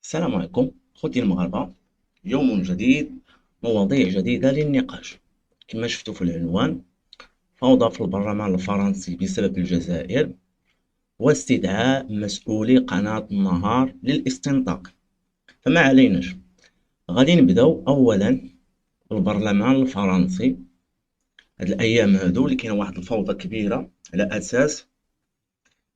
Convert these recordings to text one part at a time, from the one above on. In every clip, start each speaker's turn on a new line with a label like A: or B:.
A: السلام عليكم خوتي المغاربة. يوم جديد، مواضيع جديدة للنقاش. كما شفتوا في العنوان: فوضى في البرلمان الفرنسي بسبب الجزائر، واستدعاء مسؤولي قناة النهار للاستنطاق. فما عليناش، غادي نبداو أولا بالبرلمان الفرنسي. هاد الأيام هادو اللي كاينة واحد الفوضى كبيرة على أساس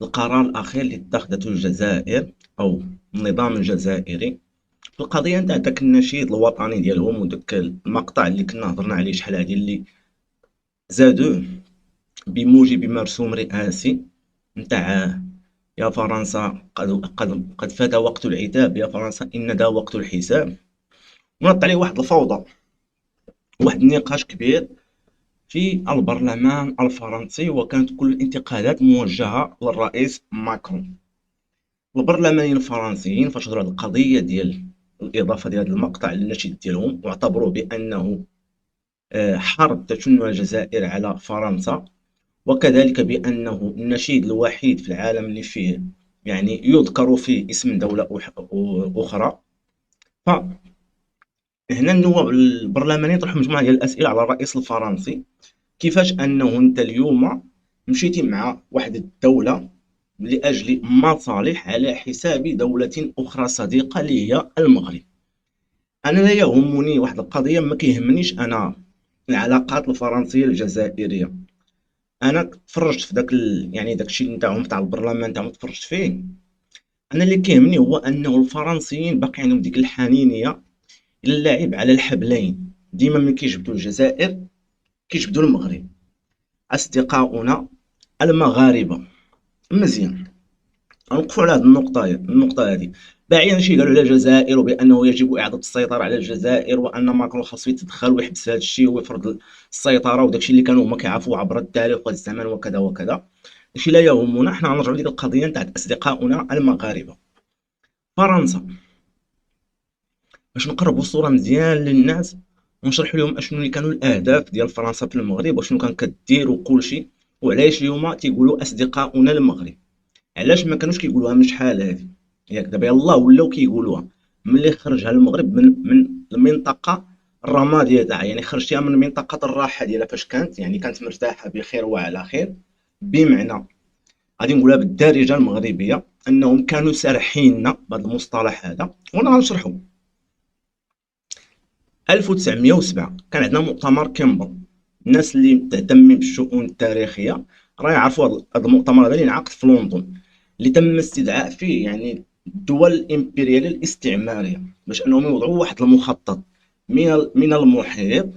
A: القرار الأخير اللي اتخذته الجزائر أو النظام الجزائري في القضيه نتاع داك النشيد الوطني ديالهم، وداك المقطع اللي كنا هضرنا عليه شحال هادي اللي زادوه بموجب مرسوم رئاسي نتاع: يا فرنسا قد فات وقت العتاب، يا فرنسا إن ذا وقت الحساب. ونط عليه واحد الفوضى، واحد النقاش كبير في البرلمان الفرنسي، وكانت كل الانتقادات موجهة للرئيس ماكرون. البرلمانيين الفرنسيين فاش هضروا على القضية ديال الإضافة ديال هذا المقطع للنشيد ديالهم، واعتبروه بأنه حرب تشنها الجزائر على فرنسا، وكذلك بأنه النشيد الوحيد في العالم اللي فيه يعني يذكر فيه اسم دولة أخرى. فهنا النواب البرلمانيين طرحوا مجموعة ديال الأسئلة على الرئيس الفرنسي: كيفاش أنه أنت اليوم مشيتي مع واحد الدولة لأجل مصالح على حساب دولة أخرى صديقة اللي هي المغرب؟ أنا لا يهمني واحد القضية، ما كيهمنيش أنا العلاقات الفرنسية الجزائرية. انا تفرجت في يعني داك الشيء نتاعهم تاع البرلمان نتاعهم تفرجت فيه. انا اللي كيهمني هو انه الفرنسيين باقي عندهم ديك الحنينيه الى اللعب على الحبلين. ديما ملي كيجبدوا الجزائر كيجبدوا المغرب. اصدقاؤنا المغاربه مزيان، غنوقفوا على هذه النقطه هذه. باعيا شي قالوا على الجزائر وبانه يجب اعاده السيطره على الجزائر، وان ماكرون خاصو يتدخل ويحبس هذا الشيء ويفرض السيطره، وداك الشيء اللي كانوا هما كيعرفوا عبر التاريخ والزمن وكذا وكذا. داكشي لا يهمنا، حنا غنرجعوا لديك القضيه نتاع اصدقاؤنا المغاربه. فرنسا، باش نقربوا الصوره مزيان للناس ونشرحوا لهم اشنو اللي كانوا الاهداف ديال فرنسا في المغرب وشنو كان كدير وكلشي، وعلاش اليوم تيقولوا اصدقاؤنا المغرب. علاش ما كانوش كيقولوها من شحال هذه؟ ياك دابا يلاه ولاو كيقولوها ملي خرجها المغرب من المنطقه الرماديه تاعها، يعني خرجتيها من منطقه الراحه ديالها فاش كانت، يعني كانت مرتاحه بخير وعلى خير. بمعنى، غادي نقولها بالدارجه المغربيه، انهم كانوا سارحيننا بهذا المصطلح هذا، وانا غنشرحو. 1907 كان عندنا مؤتمر كيمبل. الناس اللي مهتمين بالشؤون التاريخيه راه يعرفوا هذا المؤتمر هذا اللي انعقد في لندن، اللي تم استدعاء فيه يعني الدول الامبرياليه الاستعماريه باش انهم يوضعوا واحد المخطط من المحيط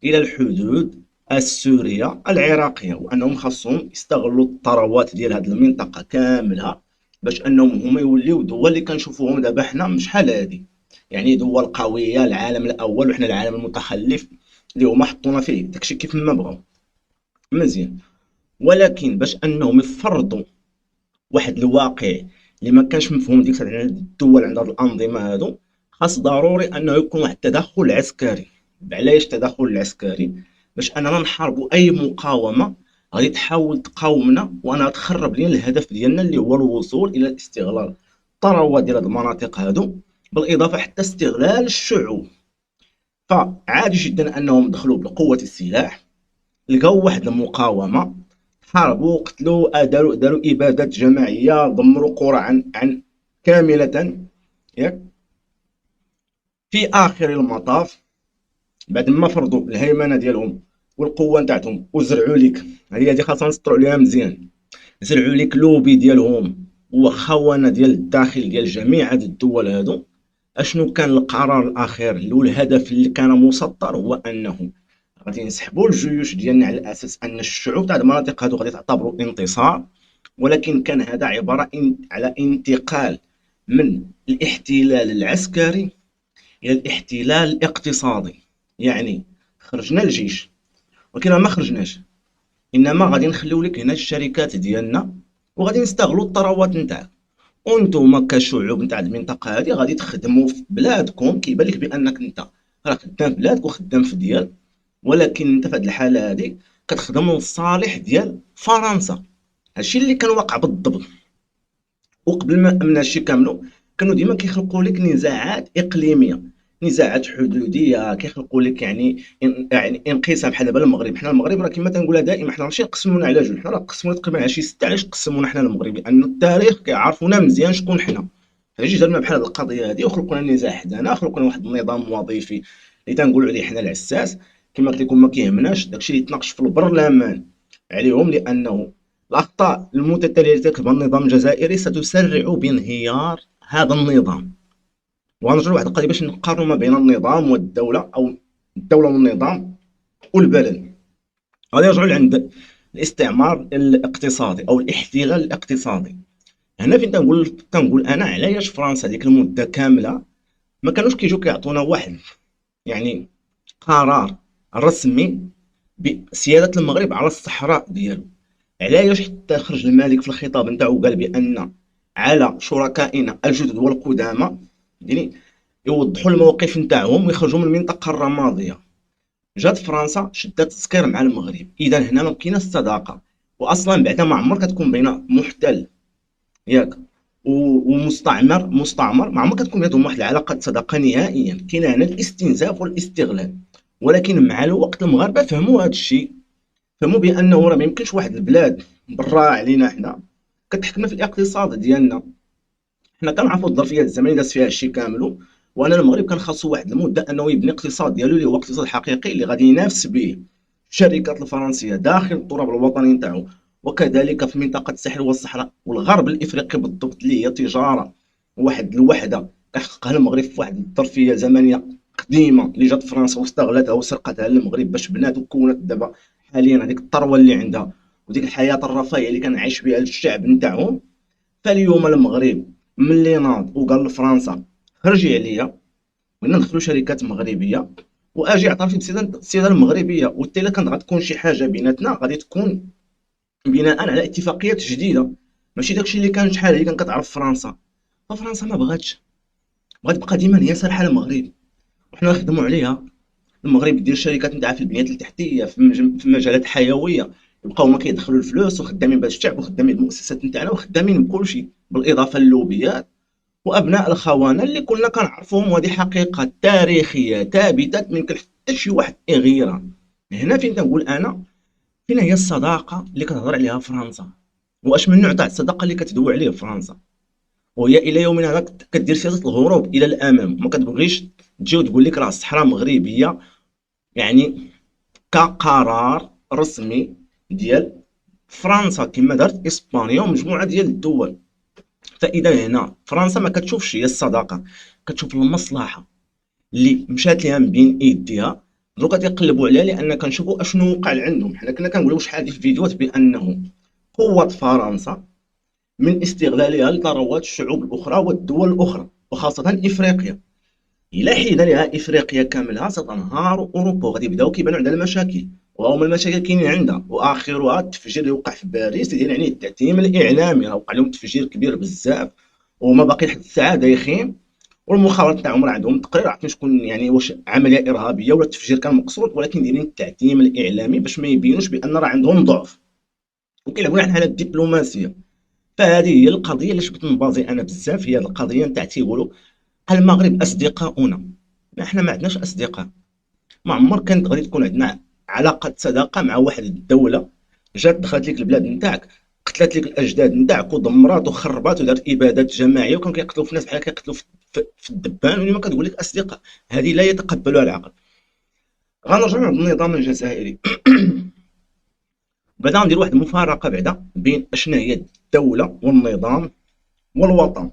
A: الى الحدود السوريه العراقيه، وانهم خاصهم يستغلوا الثروات ديال هذه المنطقه كاملها باش انهم هما يوليو دول اللي كنشوفوهم دابا حنا من شحال هذه، يعني دول قويه، العالم الاول، وحنا العالم المتخلف اللي هما حطونا فيه داكشي كيف ما بغاو. مزيان. ولكن باش انهم يفرضوا واحد الواقع اللي ما كانش مفهوم ديك الساعه عند الدول، عند هاد الانظمه هادو، خاص ضروري انه يكون واحد التدخل عسكري. علاش التدخل العسكري؟ باش اننا نحاربوا اي مقاومه غادي تحاول تقاومنا وانا تخرب لنا الهدف ديالنا اللي هو الوصول الى الاستغلال الثروات ديال هاد المناطق هادو، بالاضافه حتى استغلال الشعوب. فعادي جدا انهم دخلوا بقوه السلاح، لقاو واحد المقاومه، حاربوا، قتلوا، داروا ابادات جماعيه، دمروا قرى عن كامله. ياك في اخر المطاف، بعد ما فرضوا الهيمنه ديالهم والقوه نتاعهم وزرعوا لك، هذه خاصنا نسطروا عليها مزيان، زرعوا لك لوبي ديالهم وخونه ديال الداخل ديال جميع هاد الدول هادو. اشنو كان القرار الاخير اللي هو الهدف اللي كان مسطر؟ هو انه غادي نسحبوا الجيوش ديالنا على اساس ان الشعوب تاع المناطق هادو غادي تعتبروا انتصار، ولكن كان هذا عباره على انتقال من الاحتلال العسكري الى الاحتلال الاقتصادي. يعني خرجنا الجيش، ولكن ما خرجناش، انما غادي نخليو لك هنا الشركات ديالنا وغادي نستغلوا الثروات نتاعك، وانتم كشعوب نتاع المنطقه هذه غادي تخدموا في بلادكم. كيبان لك بانك انت راه خدام في بلادك وخدام في ديال، ولكن انت في هذه الحاله هذه كتخدم للصالح ديال فرنسا. هادشي اللي كان واقع بالضبط. وقبل ما من هادشي كامل، كانوا ديما كيخلقوا لك نزاعات اقليميه، نزاعات حدوديه، كيخلقوا لك يعني انقسام. بحال دابا المغرب، حنا المغرب راه كما تنقولها دائما، حنا ماشي قسمونا على جوج، حنا راه قسمونا تقريبا على شي سته. علاش قسمونا حنا المغرب؟ لان التاريخ كيعرفونا مزيان شكون حنا. علاش درنا بحال هاد القضيه هادي وخلقوا لنا نزاع حدانا، خلقوا لنا واحد النظام وظيفي اللي تنقولوا عليه حنا العساس. كما قلت لكم ما كيهمناش داكشي اللي يتناقش في البرلمان عليهم، لانه الأخطاء المتتالية التي يرتكبها النظام الجزائري ستسرع بانهيار هذا النظام. وغنرجعوا لواحد القضية باش نقارنوا ما بين النظام والدولة، أو الدولة والنظام والبلد. غادي نرجعوا لعند الاستعمار الاقتصادي أو الاحتلال الاقتصادي. هنا فين تنقول أنا علاش فرنسا ديك المدة كاملة ما كانوش كيجيو كيعطونا واحد يعني قرار رسمي بسيادة المغرب على الصحراء ديالو. علاش حتى خرج الملك في الخطاب نتاعو وقال بان على شركائنا الجدد والقدامى يعني يوضحوا الموقف نتاعهم ويخرجوا من المنطقه الرماديه. جات فرنسا شدات تسكير مع المغرب، اذا هنا ما كايناش صداقه. واصلا بعدا ما عمر كتكون بين محتل ياك ومستعمر ما عمر كتكون بيناتهم واحد العلاقه صداقه نهائيا. كاين هنا الاستنزاف والاستغلال. ولكن مع الوقت المغاربه فهموا هذا الشيء، فهموا بانه راه ما يمكنش واحد البلاد برا علينا حنا كتحكمنا في الاقتصاد ديالنا. حنا كنعرفوا الظرفيه الزمنيه داز فيها الشيء كامل، وان المغرب كان خاصو واحد المده انه يبني اقتصاد ديالو اللي هو اقتصاد حقيقي اللي غادي ينافس به الشركات الفرنسيه داخل التراب الوطني نتاعو، وكذلك في منطقه الساحل والصحراء والغرب الافريقي بالضبط، اللي هي تجاره واحد الوحده كيحققها المغرب في واحد الظرفيه زمنيه قديمه اللي جات فرنسا واستغلتها وسرقتها المغرب باش بنات وكونت دابا حاليا هذيك الثروه اللي عندها وديك الحياه الرفاهيه اللي كان عايش بها الشعب نتاعهم. فاليوم المغرب ملي ناض وقال لفرنسا خرجي عليا وإنا ندخلوا شركات مغربيه واجي اعترفي بالسياده المغربيه، وبالتالي كانت غتكون شي حاجه بيناتنا غادي تكون بناء على اتفاقيات جديده، ماشي داكشي اللي كان شحال هي كان كتعرف فرنسا. ففرنسا ما بغاتش، بغات تبقى ديما هي سارحه المغرب، وحنا نخدموا عليها. المغرب دير الشركات نتاعها في البنيه التحتيه في مجالات حيويه، يبقاو هما كيدخلوا الفلوس وخدامين باش الشعب وخدامين المؤسسات نتاعنا وخدامين بكلشي، بالاضافه للوبيات وابناء الخونه اللي كلنا كنعرفوهم. وهذه حقيقه تاريخيه ثابته ما يمكن حتى شي واحد يغيرها. هنا فين تنقول انا فين هي الصداقه اللي كتهضر عليها فرنسا، واش من نوع تاع الصداقه اللي كتدوي عليه فرنسا. وهي الى يومنا هذا كدير سياسه الهروب الى الامام، ما كتبغيش تجي وتقول لك راه الصحراء مغربيه يعني كقرار رسمي ديال فرنسا كما دارت اسبانيا ومجموعه ديال الدول. فاذا هنا فرنسا ما كتشوفش هي الصداقه، كتشوف المصلحه اللي مشات لها من بين ايديها. دروكا تيقلبوا عليها لان كنشوفوا اشنو وقع عندهم. حنا كنا كنقولوا شحال هذه في فيديوهات بانه قوه فرنسا من استغلالها لثروات الشعوب الاخرى والدول الاخرى وخاصه افريقيا. الى حين لها افريقيا كاملها ستنهار اوروبا وغادي يبداو كيبانوا عندها المشاكل، وهما المشاكل كاينين عندها، واخرها التفجير اللي وقع في باريس ديال يعني التأتيم الاعلامي. راه وقع لهم تفجير كبير بزاف وهما باقي لحد الساعه دايخين، والمخابرات تاعهم راه عندهم تقرير عارفين شكون يعني واش عمليه ارهابيه ولا التفجير كان مقصود، ولكن دايرين التعتيم الاعلامي باش ما يبينوش بان راه عندهم ضعف وكيلعبوا على الدبلوماسيه. فهذه هي القضيه اللي بغيت نبازي انا بزاف، هي القضيه نتاع تيقولوا المغرب اصدقاؤنا. ما احنا ما عندناش اصدقاء. ما عمر كانت غادي تكون عندنا علاقه صداقه مع واحد الدوله جات دخلت لك البلاد نتاعك، قتلت لك الاجداد نتاعك ودمرات وخربات ودارت ابادات جماعيه وكانوا كيقتلوا في الناس بحال كيقتلوا في الدبان، ولما كتقول لك اصدقاء هذه لا يتقبلها العقل. غنرجعوا عند النظام الجزائري. بعدا غندير واحد المفارقه بعدا بين اشنا هي الدوله والنظام والوطن.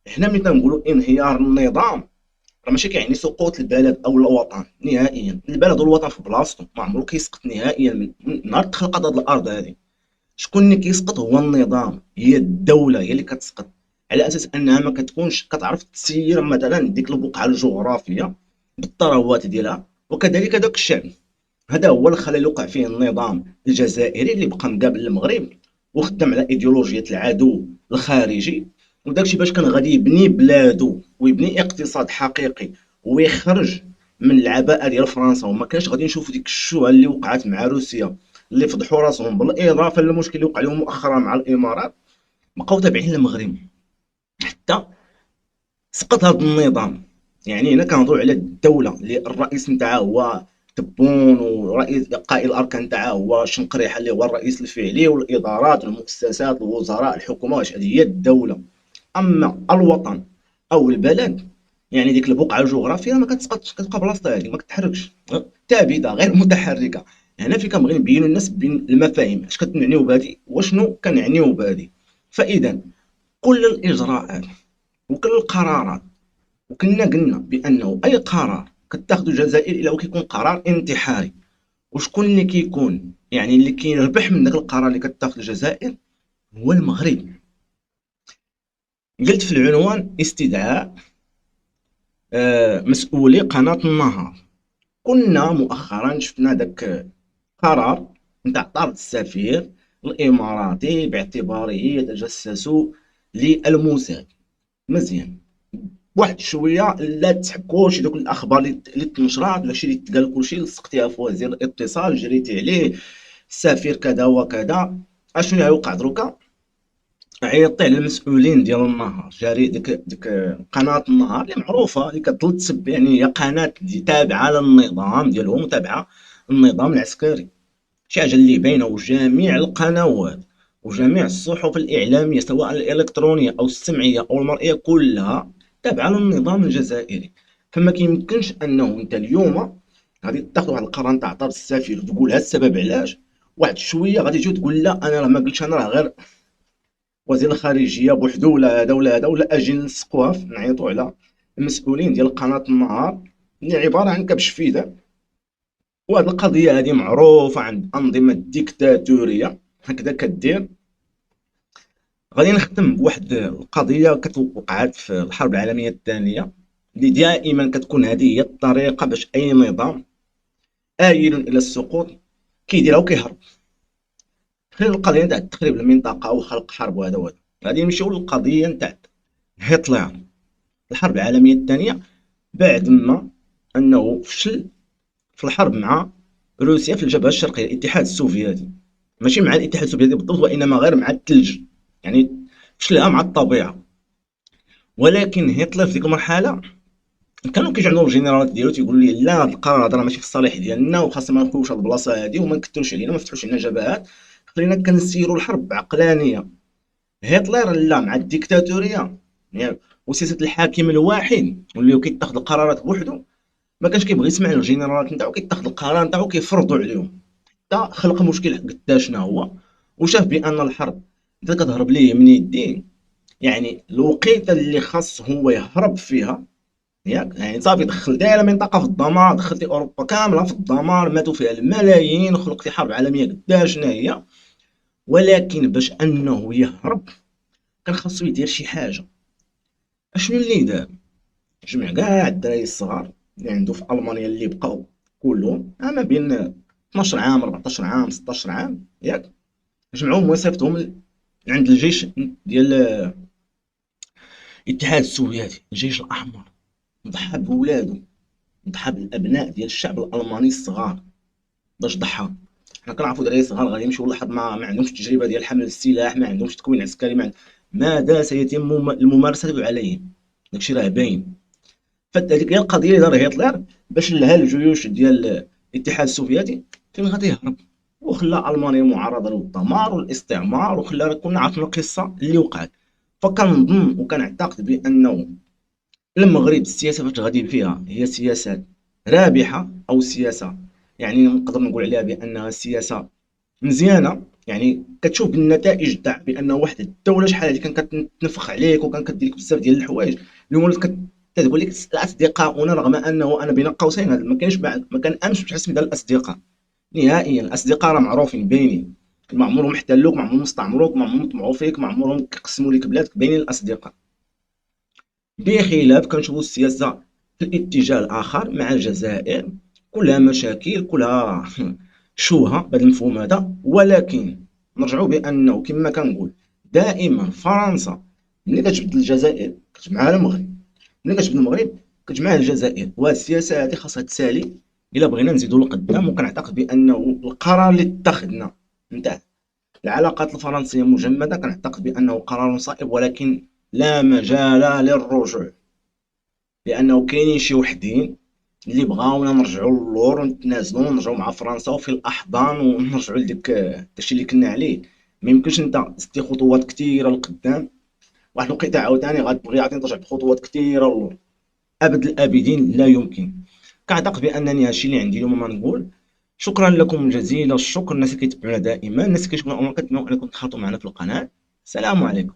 A: حنا ملي كنقولوا انهيار النظام راه ماشي كيعني سقوط البلد او الوطن نهائيا. البلد والوطن في بلاصتو ما عمرو كيسقط نهائيا من نهار تخلقت هذه الارض هذه. شكون اللي كيسقط هو النظام، هي الدوله هي اللي كتسقط، على اساس انها ما كتكونش كتعرف تسير مثلا ديك البقعه الجغرافيه بالثروات ديالها، وكذلك داك الشعب. هذا هو الخلل اللي وقع فيه النظام الجزائري اللي بقى مقابل المغرب وخدم على ايديولوجيه العدو الخارجي. وداكشي باش كان غادي يبني بلادو ويبني اقتصاد حقيقي ويخرج من العباءه ديال فرنسا، وما كانش غادي نشوفوا ديك الشوهه اللي وقعت مع روسيا اللي فضحوا راسهم، بالاضافه للمشكل اللي وقع لهم مؤخرا مع الامارات. بقاو تابعين للمغرب حتى سقط هذا النظام. يعني هنا كنهضروا على الدوله اللي الرئيس نتاعها هو تبون، ورئيس قائد الاركان نتاعها هو شنقريحه اللي هو الرئيس الفعلي، والادارات والمؤسسات الوزراء الحكومه، واش هذه هي الدوله. اما الوطن او البلد، يعني ديك البقعه الجغرافيه ما كتسقطش، كتبقى بلاصتها هذيك ما كتحركش، ثابته غير متحركه. هنا فين كنبغي نبينوا للناس بين المفاهيم اش كنعنيو بهذه وشنو كنعنيو بهذه. فاذا كل الاجراءات وكل القرارات، وكنا قلنا بانه اي قرار كتاخذ الجزائر الا هو كيكون قرار انتحاري. وشكون اللي كيكون يعني اللي كيربح من داك القرار اللي كتاخذ الجزائر؟ هو المغرب. قلت في العنوان استدعاء مسؤولي قناة النهار. كنا مؤخرا شفنا داك قرار نتاع طرد السفير الاماراتي باعتباره يتجسس للموساد. مزيان، واحد شويه لا تحكوش دوك الاخبار اللي تنشرات، داكشي اللي تقال كلشي لصقتيها في وزير الاتصال، جريتي عليه السفير كذا وكذا. اشنو اللي غيوقع دروكا؟ عيطتي على المسؤولين ديال النهار، جاري ديك قناه النهار اللي معروفه، اللي كتظل تسب، يعني هي قناه تابعه للنظام ديالهم وتابعه النظام العسكري. شي حاجه اللي باينه، وجميع القنوات وجميع الصحف الاعلاميه سواء الالكترونيه او السمعيه او المرئيه كلها تابعه للنظام الجزائري. فما كيمكنش انه انت اليوم غادي تاخذ واحد القرار نتاع طرد السفير وتقول هذا السبب علاش، واحد شويه غادي تجي تقول لا انا راه ما قلتش، انا راه غير وزير الخارجيه بوحدو ولا هذا ولا هذا، ولا اجي نلصقوها نعيطوا على المسؤولين ديال قناه النهار اللي عباره عن كبش فيدا. وهاد القضيه هذه معروفه عند انظمه ديكتاتوريه هكذا كدير. غادي نختم بواحد القضيه وقعت في الحرب العالميه الثانيه، اللي دائما كتكون هذه هي الطريقه باش اي نظام آيل الى السقوط كيديرها وكيهرب. غير القضيه نتاع تخريب المنطقه وخلق حرب وهذا وهذا. غادي نمشيو للقضيه نتاع هتلر الحرب العالميه الثانيه، بعد ما انه فشل في الحرب مع روسيا في الجبهه الشرقيه، الاتحاد السوفيتي. ماشي مع الاتحاد السوفيتي بالضبط، وانما غير مع الثلج، يعني فشلها مع الطبيعه. ولكن هتلر في ديك المرحله كانوا كيجعلوا الجنرالات ديالو تيقولوا لي لا، هذا القرار هذا راه ماشي في الصالح ديالنا، وخاصنا ما نخويوش هذه البلاصه هذه وما نكثروش علينا، ما نفتحوش علينا جبهات، خلينا كنسيروا الحرب بعقلانيه. هتلر لا، مع الديكتاتوريه يعني وسياسه الحاكم الواحد واللي كيتخذ القرارات بوحدو، ما كانش كيبغي يسمع للجنرالات نتاعو، كيتخذ القرار نتاعو كيفرضوا عليهم. حتى خلق مشكل قداشنا هو، وشاف بان الحرب اذا كتهرب ليه من يديه، يعني الوقيته اللي خاص هو يهرب فيها، ياك يعني صافي دخل دايره منطقه في الدمار، دخلتي اوروبا كامله في الدمار، ماتوا فيها الملايين، وخلقتي حرب عالميه قداشنا هي. ولكن باش انه يهرب كان خاصو يدير شي حاجه. اشنو اللي دار؟ جمع كاع الدراري الصغار اللي عنده في المانيا اللي بقاو كلهم ما بين 12 عام 14 عام 16 عام، ياك جمعوهم وصيفطهم عند الجيش ديال الاتحاد السوفيتي، الجيش الاحمر. ضحى بولادو، ضحى بالابناء ديال الشعب الالماني الصغار. باش ضحى؟ حنا كنعرفوا دراري صغار غادي يمشيو لحد ما عندهمش تجربه ديال حمل السلاح، ما عندهمش تكوين عسكري، ماذا سيتم الممارسه عليهم؟ داكشي راه باين. فهذيك هي القضيه اللي دار هتلر باش لها الجيوش ديال الاتحاد السوفيتي فين غادي يهرب، وخلى المانيا معرضه للدمار والاستعمار، وخلى كنا عرفنا القصه اللي وقعت. فكنظن وكنعتقد بانه المغرب السياسه فاش غادي فيها هي سياسه رابحه، او سياسه يعني نقدر نقول عليها بانها سياسه مزيانه، يعني كتشوف بالنتائج تاع بانه واحد الدوله شحال هذه كانت كتنفخ عليك وكان كدير لك بزاف ديال الحوايج، اليوم ولات كتقول لك الاصدقاء، رغم انه انا بين قوسين هذا ما كاينش، ما كان باش تحس ديال الاصدقاء نهائيا. الاصدقاء راه معروفين باينين، ما عمرهم احتلوك، ما عمرهم استعمروك، ما عمرهم طمعوا فيك، ما عمرهم كيقسموا لك بلادك، باينين الاصدقاء. بخلاف كنشوفوا السياسه في الاتجاه الاخر مع الجزائر، كلها مشاكل، كلها شوهه بهذا المفهوم هذا. ولكن نرجعوا بانه كما كنقول دائما فرنسا ملي كتجبد الجزائر كتجمعها المغرب، ملي كتجبد المغرب كتجمعها الجزائر، وهذه السياسه هذه خاصها تسالي الا بغينا نزيدوا لقدام. وكنعتقد بانه القرار اللي اتخذنا نتاع العلاقات الفرنسيه مجمده كنعتقد بانه قرار صائب، ولكن لا مجال للرجوع. لانه كاينين شي وحدين اللي بغاونا نرجعوا للور ونتنازلوا ونرجعوا مع فرنسا وفي الاحضان ونرجعوا لديك داكشي اللي كنا عليه. ما يمكنش انت تدي خطوات كثيره لقدام، واحد الوقيته عاوتاني غتبغي عاوتاني ترجع بخطوات كثيره للور. ابد الابدين لا يمكن. كنعتقد بانني هادشي اللي عندي اليوم ما نقول. شكرا لكم جزيل الشكر الناس اللي كيتبعونا دائما، الناس اللي كيشوفونا عمركم تنسوا انكم تنخرطوا معنا في القناه. السلام عليكم.